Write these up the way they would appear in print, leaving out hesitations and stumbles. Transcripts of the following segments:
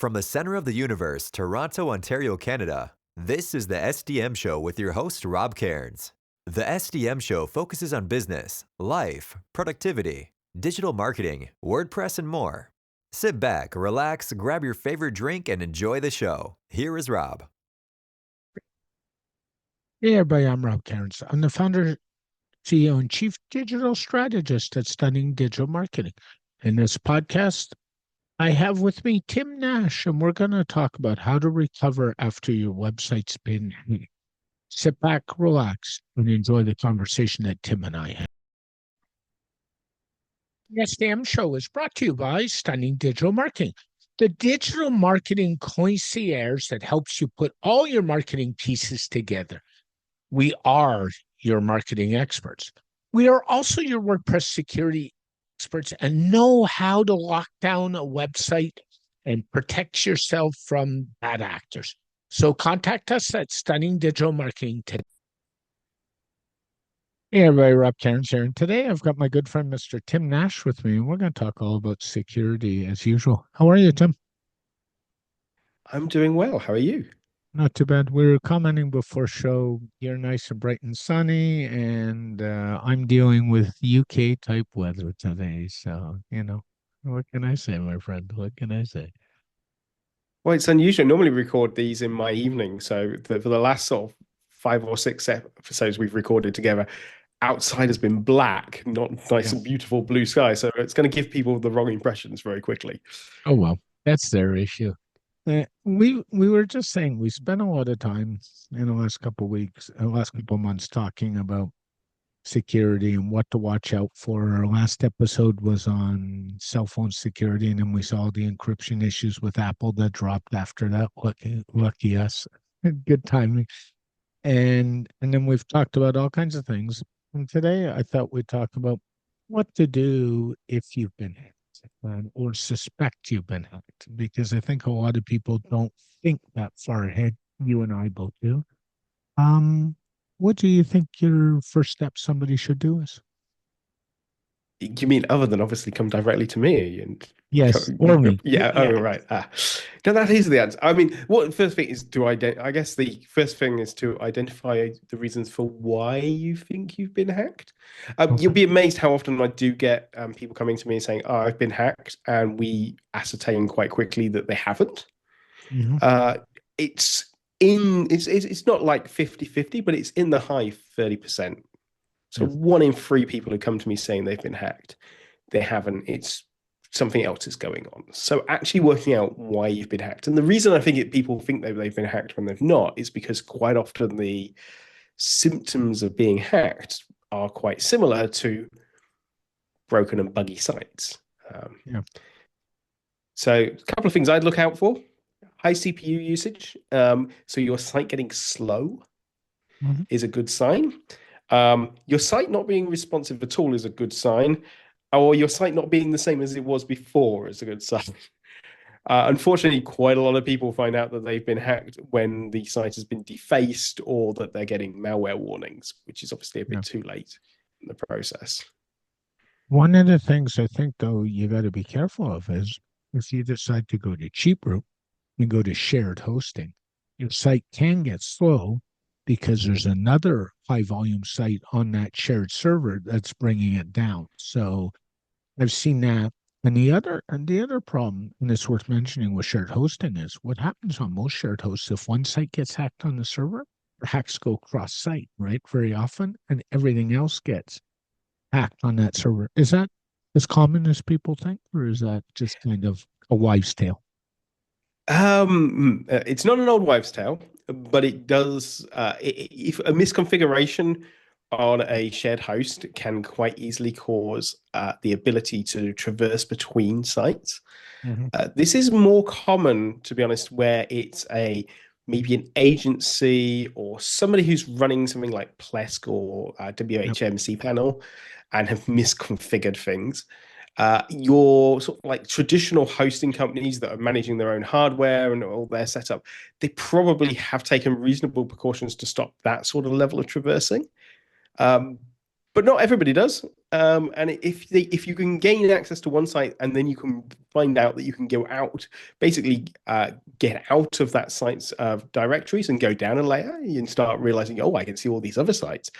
From the center of the universe, Toronto, Ontario, Canada, this is the SDM Show with your host, Rob Cairns. The SDM Show focuses on business, life, productivity, digital marketing, WordPress, and more. Sit back, relax, grab your favorite drink, and enjoy the show. Here is Rob. Hey everybody, I'm Rob Cairns. I'm the founder, CEO, and Chief Digital Strategist at Stunning Digital Marketing. In this podcast, I have with me Tim Nash, and we're going to talk about how to recover after your website's been hacked. Sit back, relax, and enjoy the conversation that Tim and I had. The SDM Show is brought to you by Stunning Digital Marketing, the digital marketing concierge that helps you put all your marketing pieces together. We are your marketing experts. We are also your WordPress security experts and know how to lock down a website and protect yourself from bad actors. So contact us at Stunning Digital Marketing today. Hey everybody, Rob Cairns here. And today I've got my good friend, Mr. Tim Nash with me, and we're going to talk all about security as usual. How are you, Tim? I'm doing well. How are you? Not too bad. We were commenting before show, you're nice and bright and sunny, and I'm dealing with UK type weather today. So, what can I say, my friend? What can I say? Well, it's unusual. I normally record these in my evening. So for the last sort of 5 or 6 episodes we've recorded together, outside has been black, not nice and beautiful blue sky. So it's going to give people the wrong impressions very quickly. Oh, well, that's their issue. We were just saying we spent a lot of time in the last couple of weeks, last couple of months talking about security and what to watch out for. Our last episode was on cell phone security, and then we saw the encryption issues with Apple that dropped after that. Lucky us. Good timing. And then we've talked about all kinds of things. And today I thought we'd talk about what to do if you've been hacked or suspect you've been hacked, because I think a lot of people don't think that far ahead. You and I both do. What do you think your first step somebody should do is? You mean other than obviously come directly to me and yes, or me? Yeah. Oh, right. No, that is the answer. I mean, what the first thing is to I guess the first thing is to identify the reasons for why you think you've been hacked. You'll be amazed how often I do get people coming to me saying, "Oh, I've been hacked," and we ascertain quite quickly that they haven't. Mm-hmm. It's not like 50-50, but it's in the high 30%. So 1 in 3 people who come to me saying they've been hacked, they haven't. It's something else is going on. So actually working out why you've been hacked. And the reason I think people think they've been hacked when they've not is because quite often the symptoms of being hacked are quite similar to broken and buggy sites. So a couple of things I'd look out for. High CPU usage. So your site getting slow is a good sign. Your site not being responsive at all is a good sign, or your site not being the same as it was before is a good sign. Unfortunately, quite a lot of people find out that they've been hacked when the site has been defaced or that they're getting malware warnings, which is obviously a bit too late in the process. One of the things I think, though, you got to be careful of is if you decide to go to cheap route, you go to shared hosting. Your site can get slow because there's another high volume site on that shared server that's bringing it down. So I've seen that. And the other problem, and it's worth mentioning with shared hosting, is what happens on most shared hosts. If one site gets hacked on the server, hacks go cross site, right? Very often, and everything else gets hacked on that server. Is that as common as people think, or is that just kind of a wives' tale? It's not an old wives' tale, but it does. If a misconfiguration on a shared host can quite easily cause the ability to traverse between sites. This is more common, to be honest, where it's maybe an agency or somebody who's running something like Plesk or WHM cPanel and have misconfigured things. Your sort of like traditional hosting companies that are managing their own hardware and all their setup, they probably have taken reasonable precautions to stop that sort of level of traversing. But not everybody does. And if you can gain access to one site and then you can find out that you can go out, basically get out of that site's directories and go down a layer, and start realizing, oh, I can see all these other sites.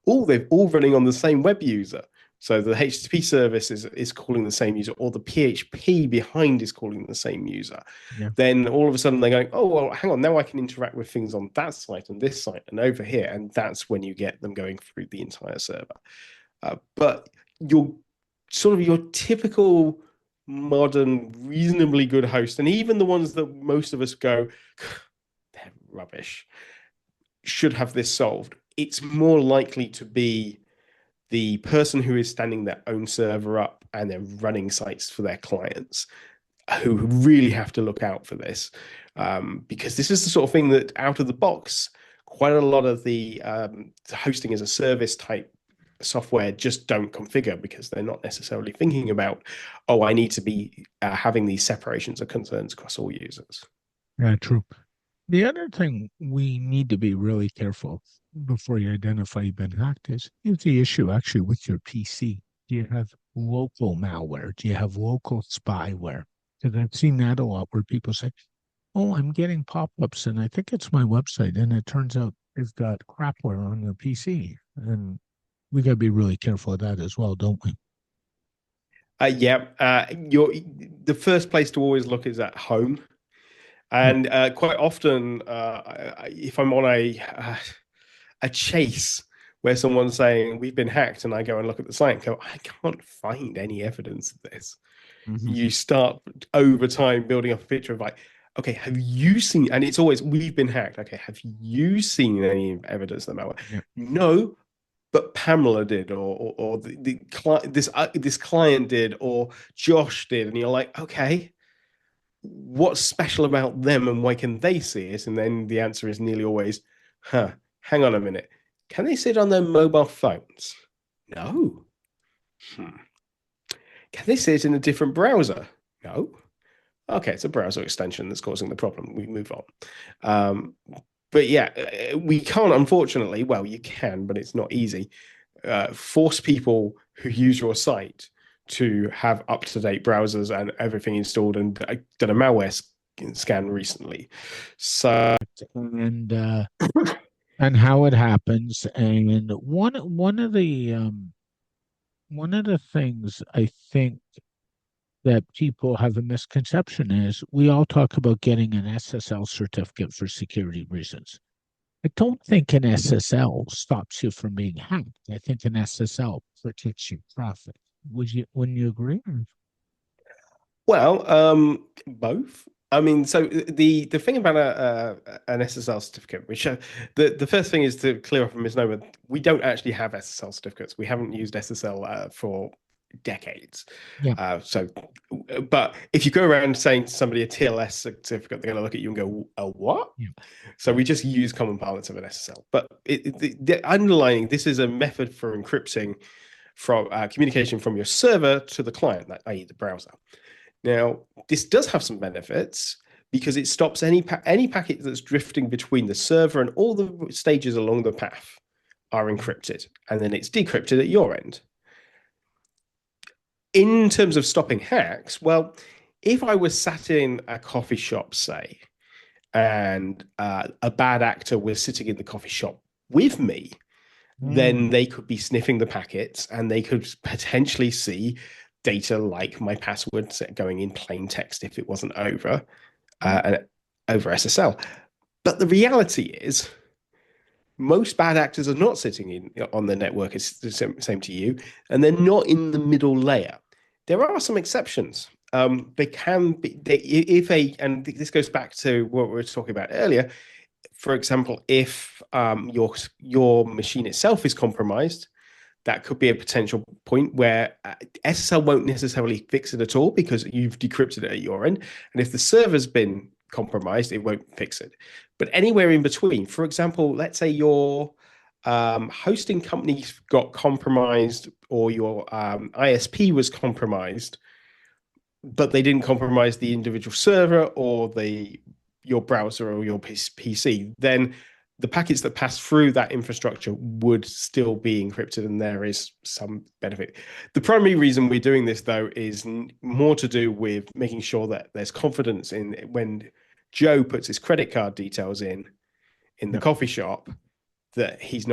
They're all running on the same web user. So the HTTP service is calling the same user, or the PHP behind is calling the same user. Yeah. Then all of a sudden they're going, oh, well, hang on, now I can interact with things on that site and this site and over here. And that's when you get them going through the entire server. But your typical modern, reasonably good host, and even the ones that most of us go, they're rubbish, should have this solved. It's more likely to be the person who is standing their own server up and they're running sites for their clients who really have to look out for this, because this is the sort of thing that out of the box, quite a lot of the hosting as a service type software just don't configure, because they're not necessarily thinking about, oh, I need to be having these separations of concerns across all users. Yeah, true. The other thing we need to be really careful before you identify you've been hacked is the issue actually with your PC. Do you have local malware? Do you have local spyware? Because I've seen that a lot where people say, oh, I'm getting pop-ups and I think it's my website. And it turns out they've got crapware on their PC. And we got to be really careful of that as well, don't we? The first place to always look is at home. And quite often, if I'm on a chase where someone's saying we've been hacked, and I go and look at the site and go, I can't find any evidence of this. Mm-hmm. You start over time building up a picture of like, okay, have you seen? And it's always, we've been hacked. Okay, have you seen any evidence of the malware? Yeah. No, but Pamela did, or this client did, or Josh did, and you're like, okay, what's special about them and why can they see it? And then the answer is nearly always, hang on a minute. Can they see it on their mobile phones? No. Can they see it in a different browser? No. Okay, it's a browser extension that's causing the problem. We move on. But yeah, we can't, unfortunately, well, you can, but it's not easy, force people who use your site to have up-to-date browsers and everything installed, and done a malware scan recently. So and how it happens, and one of the things I think that people have a misconception is we all talk about getting an SSL certificate for security reasons. I don't think an SSL stops you from being hacked. I think an SSL protects your traffic. Wouldn't you agree? Well, both. I mean, so the thing about an SSL certificate, which the first thing is to clear up a misnomer. We don't actually have SSL certificates. We haven't used SSL for decades. Yeah. But if you go around saying to somebody a TLS certificate, they're going to look at you and go, "A what?" Yeah. So we just use common parlance of an SSL. But the underlying, this is a method for encrypting from communication from your server to the client, i.e. the browser. Now, this does have some benefits because it stops any packet that's drifting between the server, and all the stages along the path are encrypted, and then it's decrypted at your end. In terms of stopping hacks, well, if I was sat in a coffee shop, say, and a bad actor was sitting in the coffee shop with me, then they could be sniffing the packets and they could potentially see data like my password going in plain text if it wasn't over SSL. But the reality is, most bad actors are not sitting on the network. It's the same to you, and they're not in the middle layer. There are some exceptions. They can be, and this goes back to what we were talking about earlier. For example, if your machine itself is compromised, that could be a potential point where SSL won't necessarily fix it at all because you've decrypted it at your end. And if the server's been compromised, it won't fix it. But anywhere in between, for example, let's say your hosting company got compromised, or your ISP was compromised, but they didn't compromise the individual server or your browser or your PC, then the packets that pass through that infrastructure would still be encrypted, and there is some benefit. The primary reason we're doing this, though, is more to do with making sure that there's confidence in when Joe puts his credit card details in the coffee shop, that his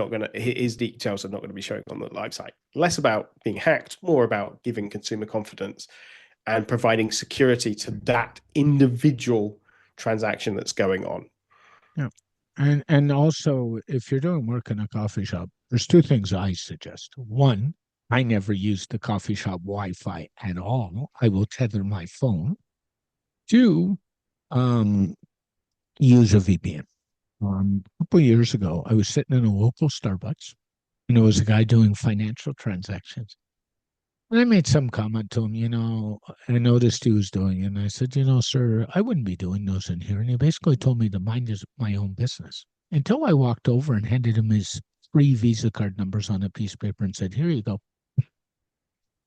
details are not going to be showing on the live site. Less about being hacked, more about giving consumer confidence and providing security to that individual transaction that's going on. Yeah. And also, if you're doing work in a coffee shop, there's two things I suggest. One, I never use the coffee shop Wi-Fi at all. I will tether my phone. Two, use a VPN. A couple of years ago, I was sitting in a local Starbucks, and there was a guy doing financial transactions. And I made some comment to him, I noticed he was doing it. And I said, sir, I wouldn't be doing those in here. And he basically told me to mind my own business until I walked over and handed him his 3 Visa card numbers on a piece of paper and said, here you go.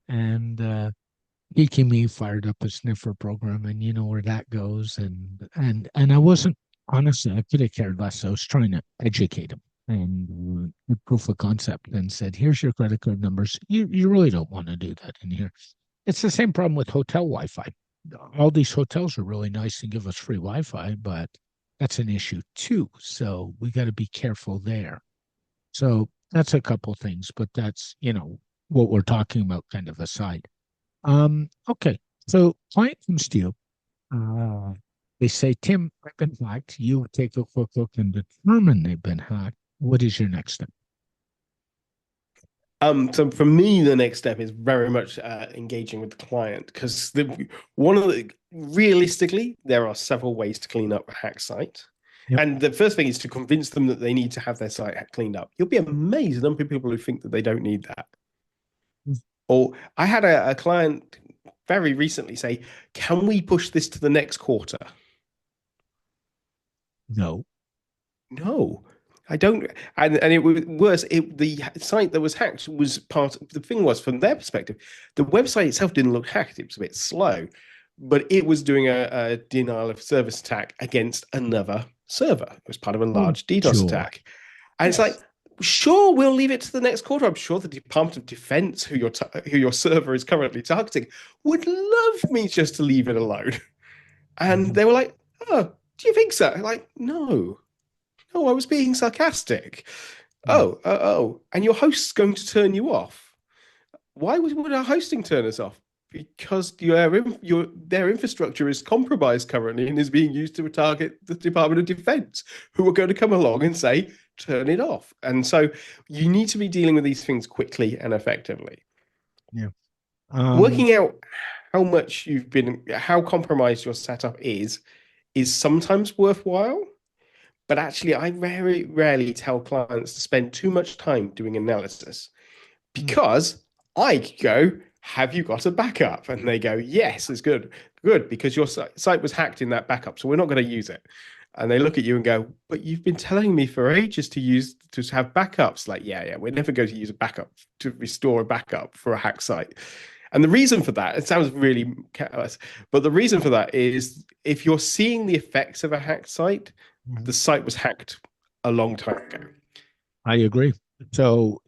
And geeky me fired up a sniffer program, and you know where that goes. And I wasn't, honestly, I could have cared less. I was trying to educate him and proof of concept, and said, here's your credit card numbers. You really don't want to do that in here. It's the same problem with hotel Wi-Fi. All these hotels are really nice and give us free Wi-Fi, but that's an issue too. So we got to be careful there. So that's a couple things, but that's, what we're talking about kind of aside. Okay. So client comes to you. They say, Tim, I've been hacked. You take a quick look and determine they've been hacked. What is your next step? So for me, the next step is very much engaging with the client, because realistically, there are several ways to clean up a hack site. Yep. And the first thing is to convince them that they need to have their site cleaned up. You'll be amazed at the number of people who think that they don't need that. Or I had a client very recently say, can we push this to the next quarter? No, I don't. And it was worse. The site that was hacked was the thing was, from their perspective, the website itself didn't look hacked. It was a bit slow, but it was doing a denial of service attack against another server. It was part of a large DDoS attack. And it's like, sure, we'll leave it to the next quarter. I'm sure the Department of Defense, who your server is currently targeting, would love me just to leave it alone. And they were like, oh, do you think so? Like, no, I was being sarcastic. Oh, and your host's going to turn you off. Why would our hosting turn us off? Because their infrastructure is compromised currently and is being used to target the Department of Defense, who are going to come along and say, turn it off. And so you need to be dealing with these things quickly and effectively. Yeah. Working out how compromised your setup is sometimes worthwhile. But actually, I very rarely tell clients to spend too much time doing analysis, because I go, have you got a backup? And they go, yes, it's good, because your site was hacked in that backup, so we're not going to use it. And they look at you and go, but you've been telling me for ages to have backups. Like, yeah, we're never going to use a backup to restore a backup for a hack site. And the reason for that, it sounds really careless, but the reason for that is, if you're seeing the effects of a hacked site, the site was hacked a long time ago. I agree. So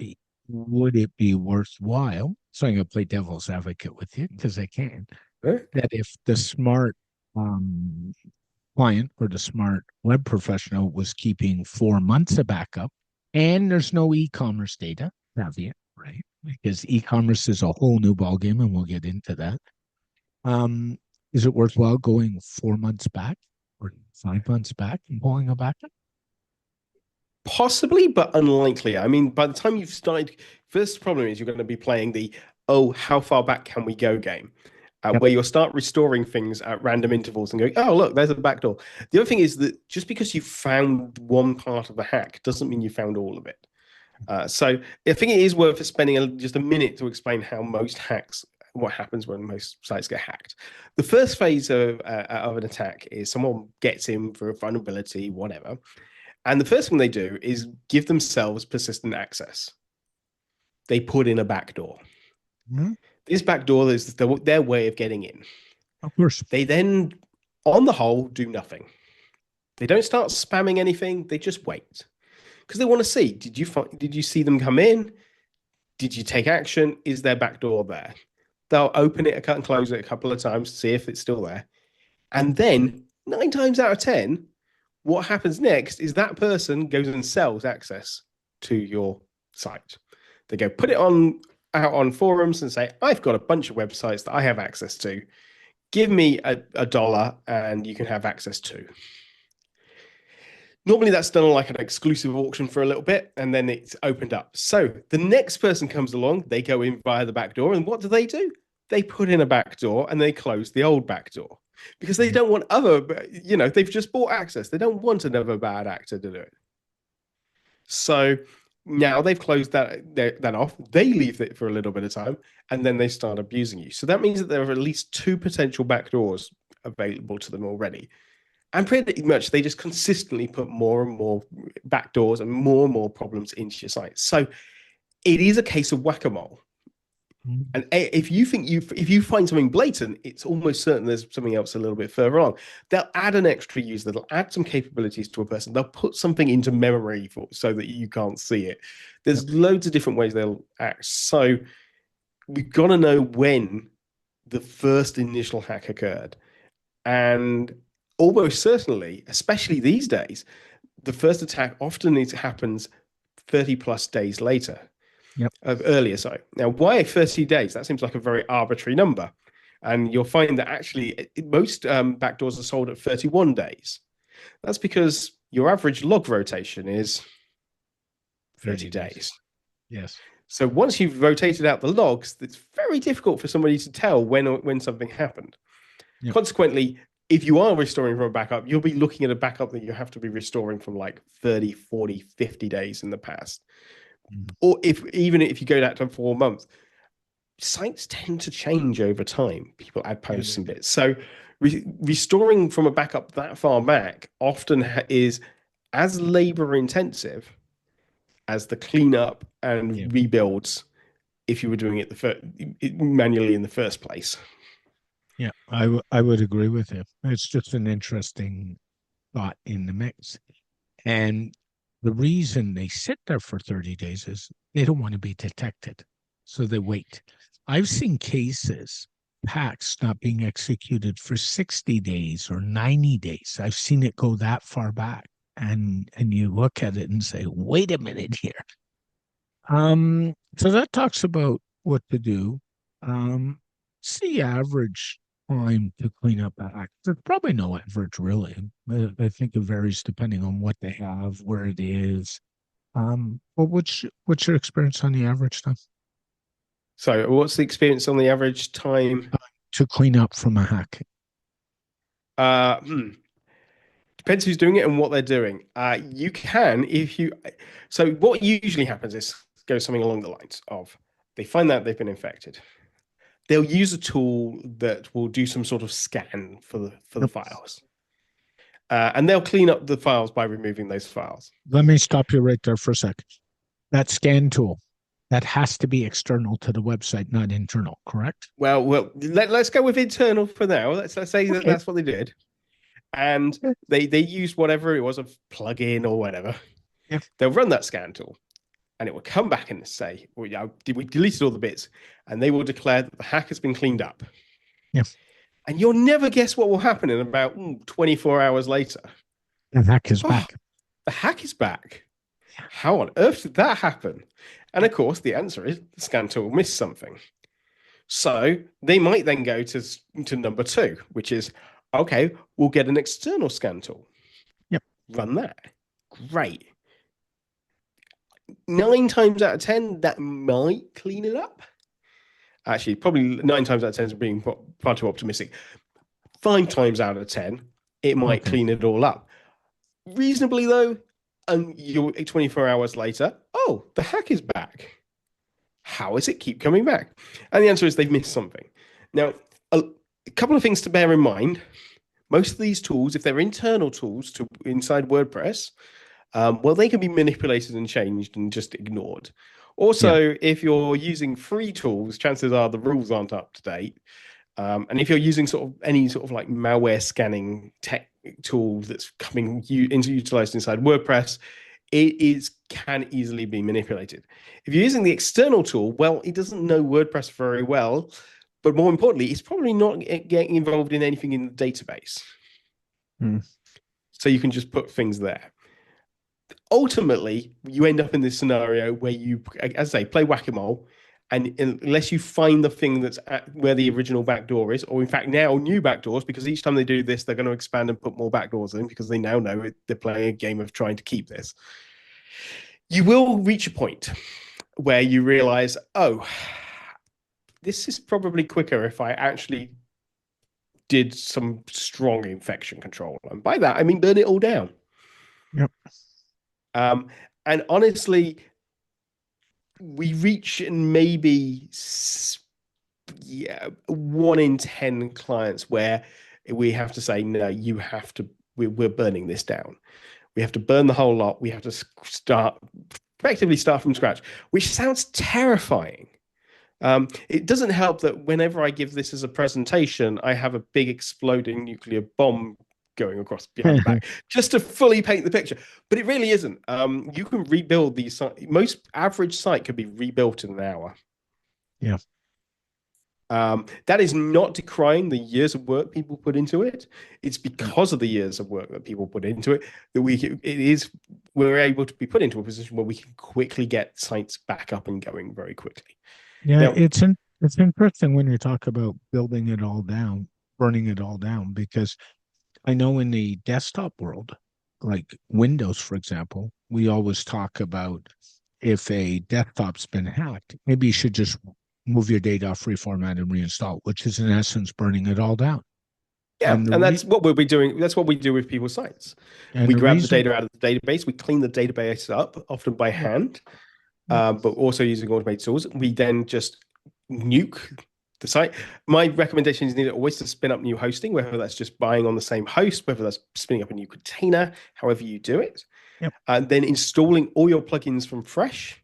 would it be worthwhile, so I'm going to play devil's advocate with you because I can, that if the smart client or the smart web professional was keeping 4 months of backup, and there's no e-commerce data, caveat, right? Because e-commerce is a whole new ballgame, and we'll get into that. Is it worthwhile going 4 months back or 5 months back and pulling a backup? Possibly, but unlikely. I mean, by the time you've started, first problem is you're going to be playing the, how far back can we go game, where you'll start restoring things at random intervals and going, oh, look, there's a backdoor. The other thing is that just because you found one part of the hack doesn't mean you found all of it. So I think it is worth spending just a minute to explain how most hacks, what happens when most sites get hacked. The first phase of an attack is someone gets in for a vulnerability, whatever. And the first thing they do is give themselves persistent access. They put in a backdoor. Mm-hmm. This backdoor is their way of getting in. Of course. They then, on the whole, do nothing. They don't start spamming anything. They just wait. because they want to see, did you see them come in? Did you take action? Is their backdoor there? They'll open it and close it a couple of times to see if it's still there. And then 9 times out of 10, what happens next is that person goes and sells access to your site. They go put it out on forums and say, I've got a bunch of websites that I have access to. Give me a dollar and you can have access to. Normally that's done on like an exclusive auction for a little bit and then it's opened up. So the next person comes along, they go in via the back door, and what do? They put in a back door and they close the old back door because they don't want they've just bought access. They don't want another bad actor to do it. So now they've closed that off. They leave it for a little bit of time and then they start abusing you. So that means that there are at least 2 potential back doors available to them already. And pretty much they just consistently put more and more backdoors and more problems into your site. So it is a case of whack-a-mole. And if you find something blatant, it's almost certain there's something else a little bit further on. They'll add an extra user. They'll add some capabilities to a person. They'll put something into memory so that you can't see it. There's loads of different ways they'll act. So we've got to know when the first initial hack occurred. And almost certainly, especially these days, the first attack often happens 30 plus days later. Earlier. So now, why 30 days? That seems like a very arbitrary number. And you'll find that actually most backdoors are sold at 31 days. That's because your average log rotation is 30 days. Yes. So once you've rotated out the logs, it's very difficult for somebody to tell when something happened. Consequently, if you are restoring from a backup, you'll be looking at a backup that you have to be restoring from like 30, 40, 50 days in the past. Or even if you go back to 4 months, sites tend to change over time. People add posts and bits. So restoring from a backup that far back often is as labor intensive as the cleanup and rebuilds if you were doing it manually in the first place. Yeah, I would agree with you. It's just an interesting thought in the mix. And the reason they sit there for 30 days is they don't want to be detected. So they wait. I've seen cases, packs not being executed for 60 days or 90 days. I've seen it go that far back. And you look at it and say, wait a minute here. So that talks about what to do. It's the average time to clean up a hack. There's probably no average, really. I think it varies depending on what they have, where it is. Well, what's your experience on the average time? So what's the experience on the average time? To clean up from a hack? Depends who's doing it and what they're doing. You can, so what usually happens is goes something along the lines of they find out they've been infected. They'll use a tool that will do some sort of scan for the files. And they'll clean up the files by removing those files. Let me stop you right there for a second. That scan tool, that has to be external to the website, not internal, correct? Well, let's go with internal for now. Let's say that that's what they did. And they used whatever it was, a plugin or whatever. Yeah. They'll run that scan tool. And it will come back and say, we deleted all the bits, and they will declare that the hack has been cleaned up. Yeah. And you'll never guess what will happen in about 24 hours later. The hack is back. The hack is back. How on earth did that happen? And of course, the answer is the scan tool missed something. So they might then go to number 2, which is, okay, we'll get an external scan tool. Yep. Run that. Great. 9 times out of 10, that might clean it up. Actually, probably 9 times out of 10 is being far too optimistic. 5 times out of 10, it might clean it all up. Reasonably, though, and you're 24 hours later, the hack is back. How does it keep coming back? And the answer is they've missed something. Now, a couple of things to bear in mind. Most of these tools, if they're internal tools inside WordPress, they can be manipulated and changed and just ignored. Also, if you're using free tools, chances are the rules aren't up to date. And if you're using any sort of like malware scanning tech tool that's coming into utilized inside WordPress, can easily be manipulated. If you're using the external tool, well, it doesn't know WordPress very well, but more importantly, it's probably not getting involved in anything in the database. So you can just put things there. Ultimately, you end up in this scenario where you, as I say, play whack-a-mole, and unless you find the thing that's where the original backdoor is, or in fact now new backdoors, because each time they do this, they're going to expand and put more backdoors in because they now know they're playing a game of trying to keep this. You will reach a point where you realize, oh, this is probably quicker if I actually did some strong infection control. And by that, I mean burn it all down. Yep. And honestly, we reach maybe 1 in 10 clients where we have to say, no, you have to, we're burning this down. We have to burn the whole lot. We have to effectively start from scratch, which sounds terrifying. It doesn't help that whenever I give this as a presentation, I have a big exploding nuclear bomb going across behind the back just to fully paint the picture. But it really isn't. You can rebuild these. Most average site could be rebuilt in an hour. Yeah. That is not decrying the years of work people put into it. It's because of the years of work that people put into it that we're able to be put into a position where we can quickly get sites back up and going very quickly. Yeah, now, it's interesting when you talk about building it all down, burning it all down, because I know in the desktop world, like Windows, for example, we always talk about if a desktop's been hacked, maybe you should just move your data off reformat and reinstall, which is in essence burning it all down. Yeah, and that's what we'll be doing. That's what we do with people's sites. We grab the data out of the database. We clean the database up, often by hand, but also using automated tools. We then just nuke the site. My recommendation is always to spin up new hosting, whether that's just buying on the same host, whether that's spinning up a new container, however you do it. Yep. And then installing all your plugins from fresh,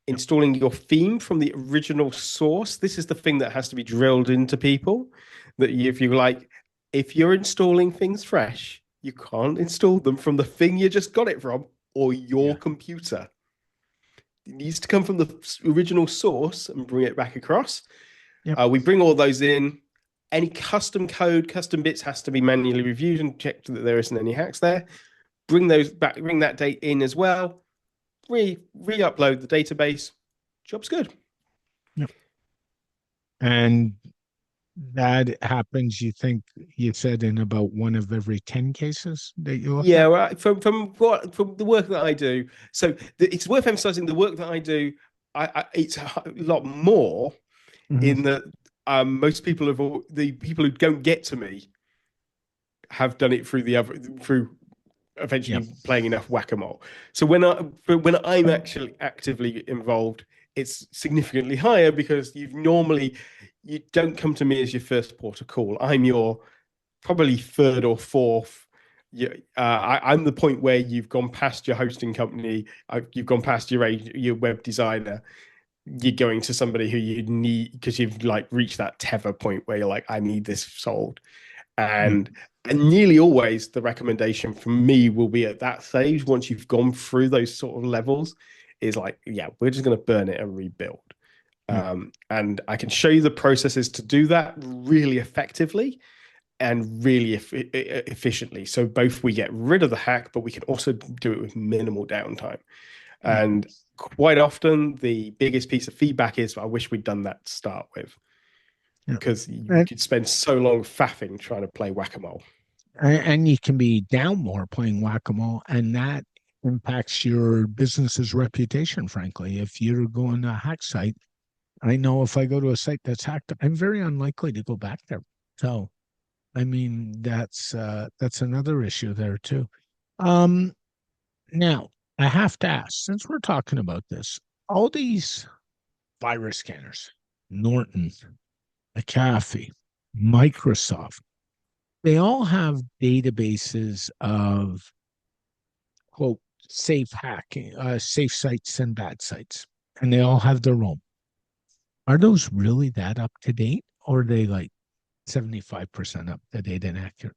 installing your theme from the original source. This is the thing that has to be drilled into people, that if you're installing things fresh, you can't install them from the thing you just got it from or your computer. It needs to come from the original source and bring it back across. Yep. We bring all those in. Any custom code, custom bits has to be manually reviewed and checked that there isn't any hacks there. Bring those back, bring that data in as well. Re-upload the database. Job's good. Yep. And that happens, you think, you said, in about 1 of every 10 cases that you look at? Right. From the work that I do. So it's worth emphasizing the work that I do. It's a lot more in that most people the people who don't get to me have done it through eventually playing enough whack-a-mole. So when I'm actually actively involved, it's significantly higher because you don't come to me as your first port of call. I'm your probably third or fourth. I'm the point where you've gone past your hosting company, you've gone past your web designer. You're going to somebody who you need because you've reached that tether point where you're like, I need this solved. And nearly always the recommendation from me will be at that stage, once you've gone through those sort of levels, is we're just going to burn it and rebuild. And I can show you the processes to do that really effectively and really efficiently. So both we get rid of the hack, but we can also do it with minimal downtime. And quite often the biggest piece of feedback is, I wish we'd done that to start with. Because you could spend so long faffing trying to play whack-a-mole. And you can be down more playing whack-a-mole, and that impacts your business's reputation, frankly. If you're going to a hack site, I know if I go to a site that's hacked, I'm very unlikely to go back there. So, I mean, that's another issue there too. Now, I have to ask, since we're talking about this, all these virus scanners, Norton, McAfee, Microsoft, they all have databases of, quote, safe hacking, safe sites and bad sites, and they all have their own. Are those really that up to date, or are they 75% up to date and accurate?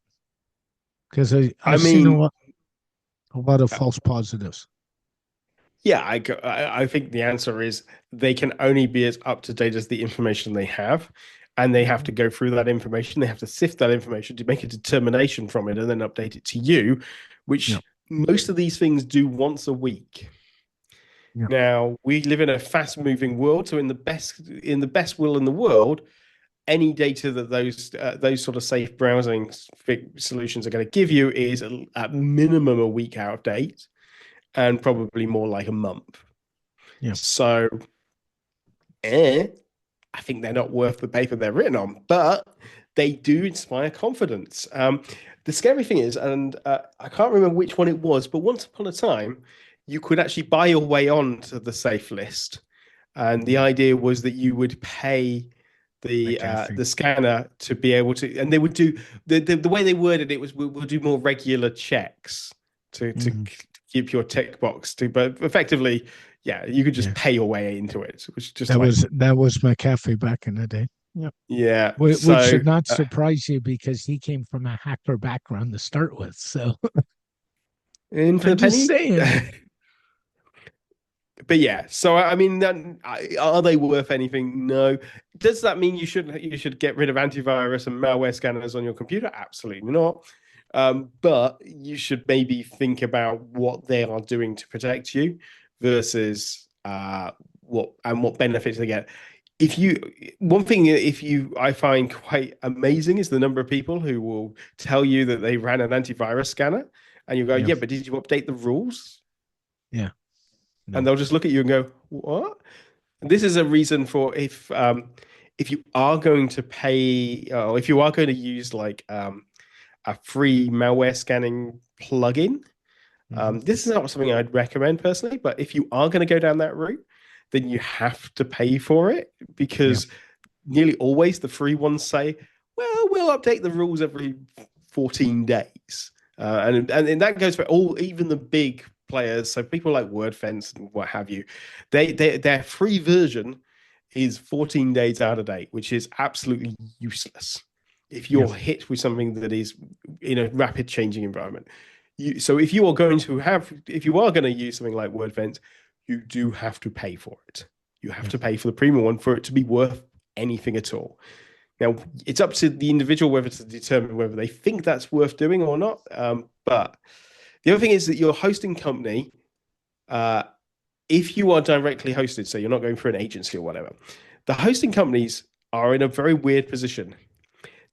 Because I've seen a lot of false positives. Yeah, I think the answer is they can only be as up to date as the information they have, and they have to Mhm. go through that information. They have to sift that information to make a determination from it, and then update it to you, Yeah, which most of these things do once a week. yeah, Now, we live in a fast-moving world, so in the best will in the world, any data that those sort of safe browsing solutions are going to give you is at minimum a week out of date, and probably more like a month. yeah, So, I think they're not worth the paper they're written on, but they do inspire confidence. The scary thing is, and I can't remember which one it was, but once upon a time, you could actually buy your way on to the safe list. And the mhm. idea was that you would pay McAfee. the scanner to be able to, and they would do the way they worded it was we'll do more regular checks to Mhm. keep your tick box to, but effectively, yeah, you could just Yeah, pay your way into it, which is just like, that was McAfee back in the day. Yeah, yeah. which So, should not surprise you because he came from a hacker background to start with. So in for I'm the just penny. saying. But yeah, so I mean, then, are they worth anything? No. Does that mean you should get rid of antivirus and malware scanners on your computer? Absolutely not. But you should maybe think about what they are doing to protect you versus what benefits they get. If you One thing, if you I find quite amazing is the number of people who will tell you that they ran an antivirus scanner, and you go, Yeah, yeah, but did you update the rules? yeah, And no, they'll just look at you and go, "What?" And this is a reason for if you are going to pay, or if you are going to use like a free malware scanning plugin. hmm, This is not something I'd recommend personally, but if you are going to go down that route, then you have to pay for it yeah, because nearly always the free ones say, "Well, we'll update the rules every 14 days." And that goes for all, even the big players. So people like WordFence and what have you, their free version is 14 days out of date, which is absolutely useless if yeah, you're hit with something that is in a rapid changing environment. So if you are going to use something like WordFence, you do have to pay for it. You have yeah, to pay for the premium one for it to be worth anything at all. Now, it's up to the individual whether to determine whether they think that's worth doing or not. But the other thing is that your hosting company, uh, if you are directly hosted, so you're not going through an agency or whatever, the hosting companies are in a very weird position.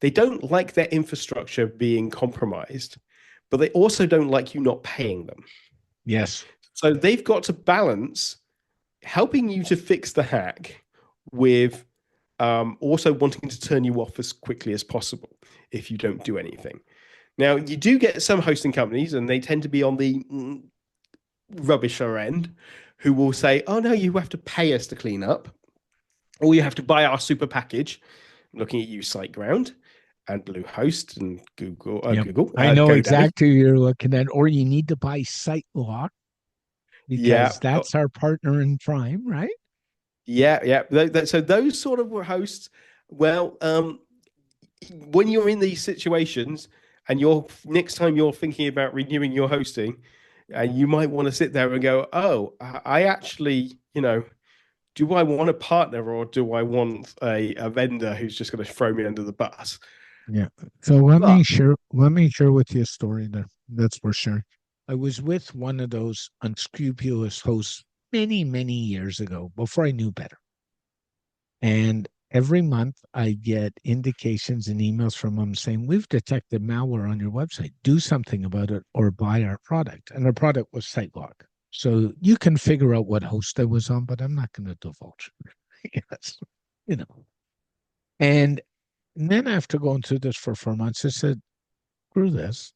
They don't like their infrastructure being compromised, but they also don't like you not paying them. yes, So they've got to balance helping you to fix the hack with also wanting to turn you off as quickly as possible if you don't do anything. Now, you do get some hosting companies, and they tend to be on the rubbisher end, who will say, "Oh no, you have to pay us to clean up, or you have to buy our super package." I'm looking at you, SiteGround and Bluehost and yeah. Google, I know GoDaddy. exactly who you're looking at, or you need to buy SiteLock Yeah, because that's our partner in crime, right? yeah. So those sort of hosts, well, when you're in these situations and you're next time you're thinking about renewing your hosting, and you might want to sit there and go, "Oh, I actually, do I want a partner or do I want a vendor who's just going to throw me under the bus?" Yeah. So But let me share with you a story there. That's for sure. I was with one of those unscrupulous hosts many, many years ago before I knew better. And every month I get indications and emails from them saying, we've detected malware on your website. Do something about it or buy our product. And our product was SiteLock. So you can figure out what host I was on, but I'm not going to divulge. Yes. You know. And then after going through this for 4 months, I said, screw this.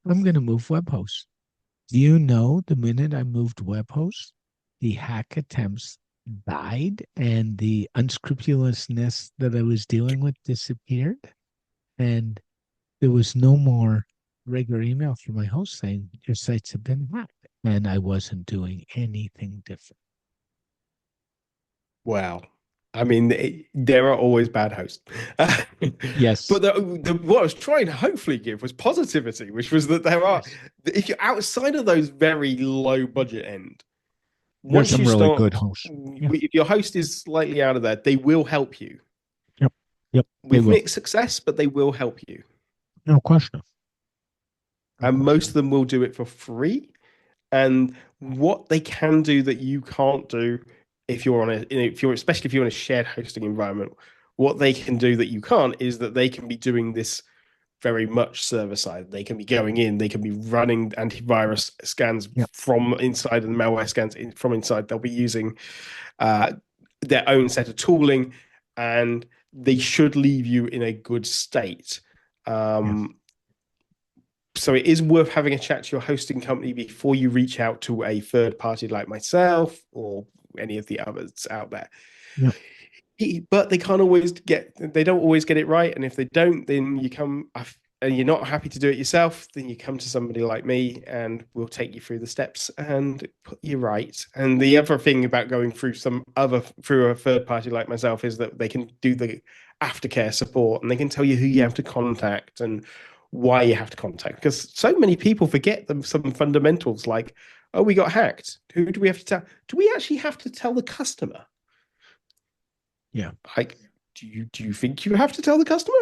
I'm going to move web hosts. Do you know the minute I moved web hosts, the hack attempts died and the unscrupulousness that I was dealing with disappeared? And there was no more regular email from my host saying your sites have been hacked. And I wasn't doing anything different. wow, I mean, there are always bad hosts. Yes. But what I was trying to hopefully give was positivity, which was that there are, Yes. if you're outside of those very low budget end, There's Once some you really start, good hosts. Yeah. if your host is slightly out of there, they will help you Yep. Yep. They with will. mixed success, but they will help you. No question. No And most question. of them will do it for free. And what they can do that you can't do if you're on especially if you're in a shared hosting environment, what they can do that you can't is that they can be doing this very much server side. They can be going in, they can be running antivirus scans Yep. from inside and malware scans from inside. They'll be using uh, their own set of tooling, and they should leave you in a good state. Yes. So it is worth having a chat to your hosting company before you reach out to a third party like myself or any of the others out there. Yep. But they don't always get it right. And if they don't, then you come and you're not happy to do it yourself, then you come to somebody like me and we'll take you through the steps and put you right. And the other thing about going through through a third party like myself is that they can do the aftercare support and they can tell you who you have to contact and why you have to contact. Because so many people forget some fundamentals like, oh, we got hacked. Who do we have to tell? Do we actually have to tell the customer? Yeah. Like, do you think you have to tell the customer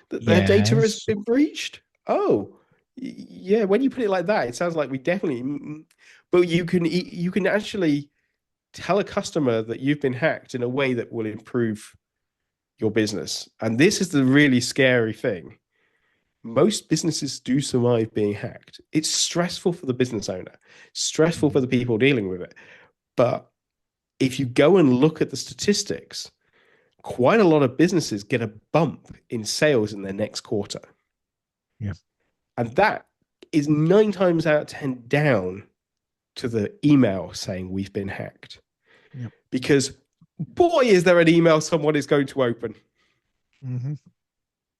that their data has Yes. been breached? Oh, yeah. When you put it like that, it sounds like we definitely. But you can actually tell a customer that you've been hacked in a way that will improve your business. And this is the really scary thing. Most businesses do survive being hacked. It's stressful for the business owner, stressful for the people dealing with it. But if you go and look at the statistics, quite a lot of businesses get a bump in sales in their next quarter. Yeah. And that is 9 times out of 10 down to the email saying we've been hacked. Yep. Because boy, is there an email someone is going to open. Mm-hmm.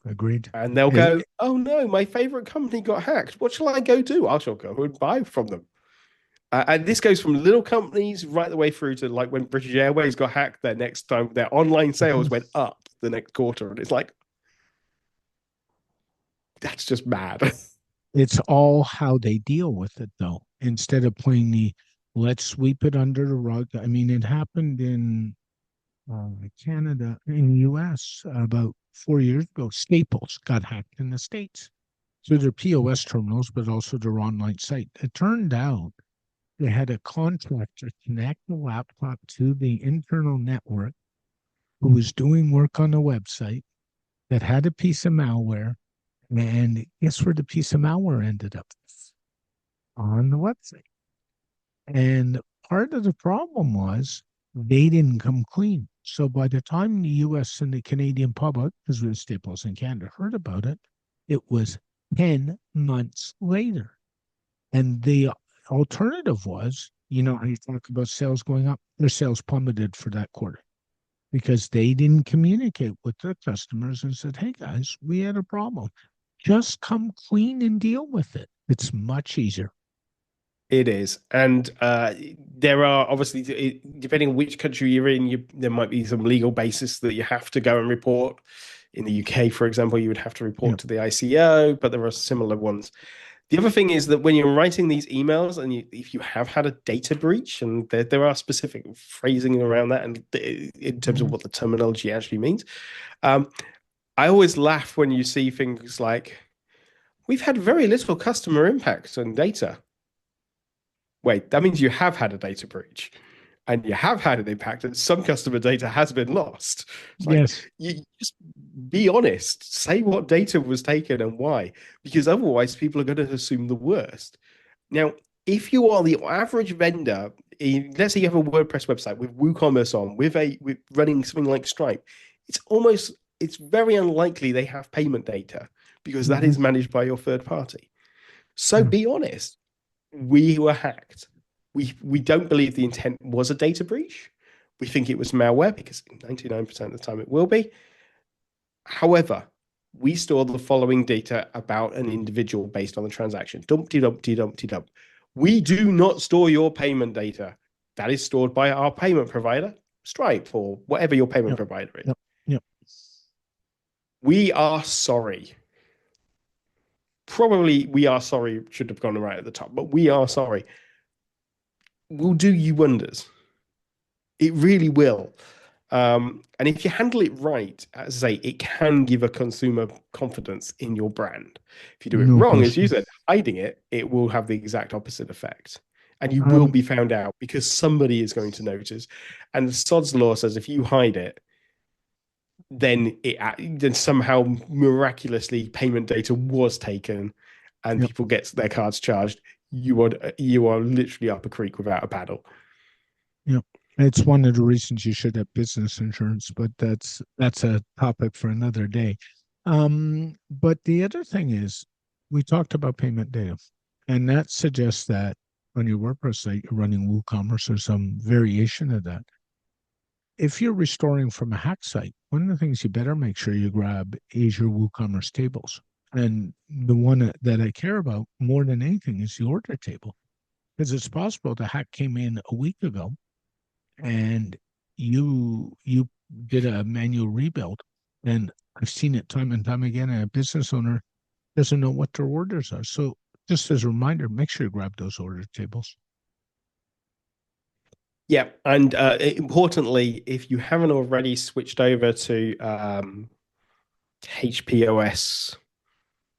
Agreed. And they'll go, oh no, my favorite company got hacked. What shall I go do? I shall go and buy from them. And this goes from little companies right the way through to like when British Airways got hacked, their online sales went up the next quarter. And it's like, that's just mad. It's all how they deal with it, though. Instead of playing the let's sweep it under the rug. I mean, it happened in Canada, in the U.S. About 4 years ago. Staples got hacked in the States through their POS terminals, but also their online site. It turned out they had a contractor connect the laptop to the internal network who was doing work on the website that had a piece of malware. And guess where the piece of malware ended up? On the website. And part of the problem was they didn't come clean. So by the time the US and the Canadian public, because we were Staples in Canada, heard about it, it was 10 months later. And the alternative was, you know, how you talk about sales going up, their sales plummeted for that quarter because they didn't communicate with their customers and said, hey guys, we had a problem. Just come clean and deal with it. It's much easier. It is. And there are obviously, depending on which country you're in, there might be some legal basis that you have to go and report. In the UK, for example, you would have to report to the ICO, but there are similar ones. The other thing is that when you're writing these emails and if you have had a data breach, and there are specific phrasing around that and in terms of what the terminology actually means, I always laugh when you see things like, we've had very little customer impact on data. Wait, that means you have had a data breach and you have had an impact and some customer data has been lost. It's Yes. like, you just be honest, say what data was taken and why, because otherwise people are going to assume the worst. Now, if you are the average vendor, let's say you have a WordPress website with WooCommerce on, with running something like Stripe, it's very unlikely they have payment data because that is managed by your third party. So be honest. We were hacked. We don't believe the intent was a data breach. We think it was malware because 99% of the time it will be. However, we store the following data about an individual based on the transaction. Dumpty dumpty dumpty dump. We do not store your payment data. That is stored by our payment provider, Stripe, or whatever your payment provider is. Yep. We are sorry. Probably we are sorry should have gone right at the top, but we are sorry. We'll do you wonders. It really will. And if you handle it right, as I say, it can give a consumer confidence in your brand. If you do it No wrong, as you question. said, hiding it, it will have the exact opposite effect. And you will Um, be found out because somebody is going to notice. And Sod's Law says if you hide it, then somehow miraculously payment data was taken and yep, people get their cards charged. You are literally up a creek without a paddle. yep. It's one of the reasons you should have business insurance, but that's a topic for another day. But the other thing is, we talked about payment data, and that suggests that on your WordPress site, you're running WooCommerce or some variation of that. If you're restoring from a hack site, one of the things you better make sure you grab is your WooCommerce tables. And the one that I care about more than anything is the order table, because it's possible the hack came in a week ago and you did a manual rebuild. And I've seen it time and time again. And a business owner doesn't know what their orders are. So just as a reminder, make sure you grab those order tables. Yeah, and importantly, if you haven't already switched over to HPOS,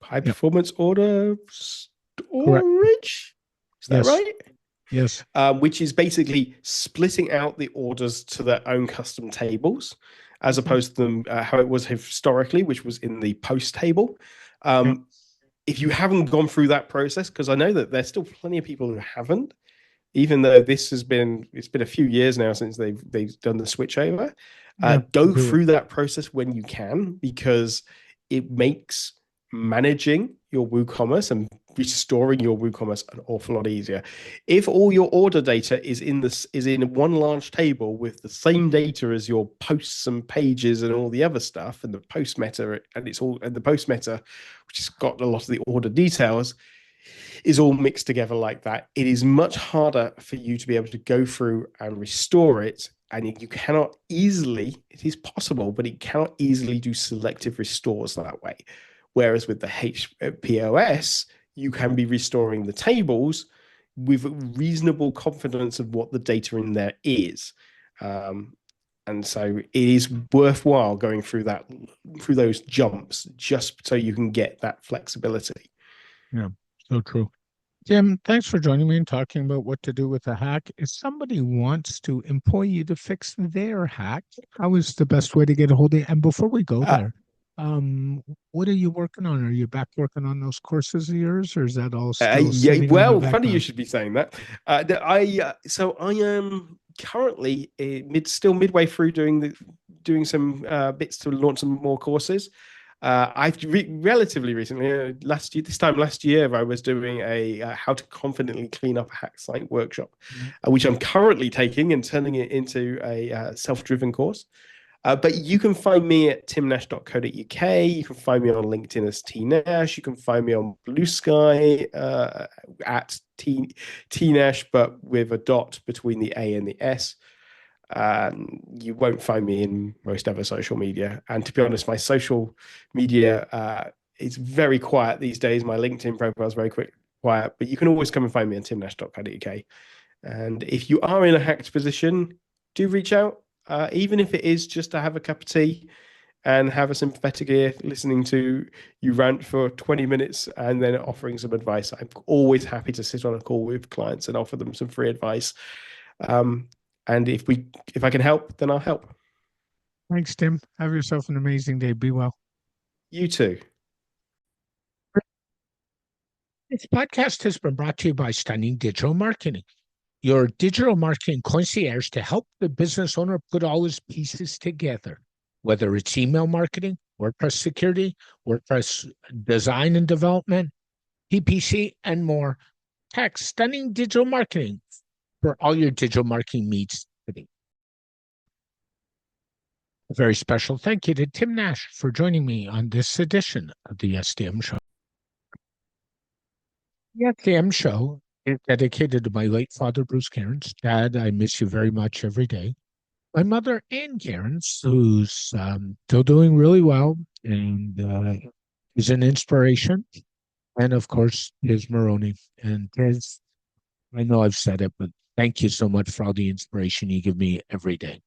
high Yep, performance order correct. storage, is that Yes, right? yes, Which is basically splitting out the orders to their own custom tables, as mhm, opposed to them how it was historically, which was in the post table. yep, If you haven't gone through that process, because I know that there's still plenty of people who haven't, even though it's been a few years now since they've done the switch over. yeah, Go do it. through that process when you can, because it makes managing your WooCommerce and restoring your WooCommerce an awful lot easier. If all your order data is in one large table with the same data as your posts and pages and all the other stuff, and the post meta, and the post meta, which has got a lot of the order details, is all mixed together like that, it is much harder for you to be able to go through and restore it. And you cannot easily, it is possible, but it cannot easily do selective restores that way. Whereas with the HPOS, you can be restoring the tables with reasonable confidence of what the data in there is. And so it is worthwhile going through those jumps just so you can get that flexibility. Yeah, so true. Jim, thanks for joining me and talking about what to do with a hack. If somebody wants to employ you to fix their hack, how is the best way to get a hold of you? And before we go Uh, there, what are you working on? Are you back working on those courses of yours, or is that all still yeah, sitting on the well, funny you background? should be saying that. So I am currently still midway through doing some bits to launch some more courses. Relatively recently, this time last year, I was doing a how to confidently clean up a hack site workshop, Yeah. which I'm currently taking and turning it into a self-driven course. But you can find me at timnash.co.uk. You can find me on LinkedIn as T Nash. You can find me on Blue Sky at T Nash, but with a dot between the A and the S. You won't find me in most other social media. And to be honest, my social media is very quiet these days. My LinkedIn profile is very quiet, but you can always come and find me on timnash.co.uk. And if you are in a hacked position, do reach out, even if it is just to have a cup of tea and have a sympathetic ear listening to you rant for 20 minutes and then offering some advice. I'm always happy to sit on a call with clients and offer them some free advice. Um, and if I can help, then I'll help. Thanks, Tim. Have yourself an amazing day. Be well. You too. This podcast has been brought to you by Stunning Digital Marketing, your digital marketing concierge to help the business owner put all his pieces together, whether it's email marketing, WordPress security, WordPress design and development, PPC, and more. Text Stunning Digital Marketing for all your digital marketing needs today. A very special thank you to Tim Nash for joining me on this edition of the SDM Show. The SDM Show is dedicated to my late father, Bruce Cairns. Dad, I miss you very much every day. My mother, Ann Cairns, who's still doing really well and is an inspiration. And of course, Tiz Maroney. And Tiz, I know I've said it, but Thank you so much for all the inspiration you give me every day.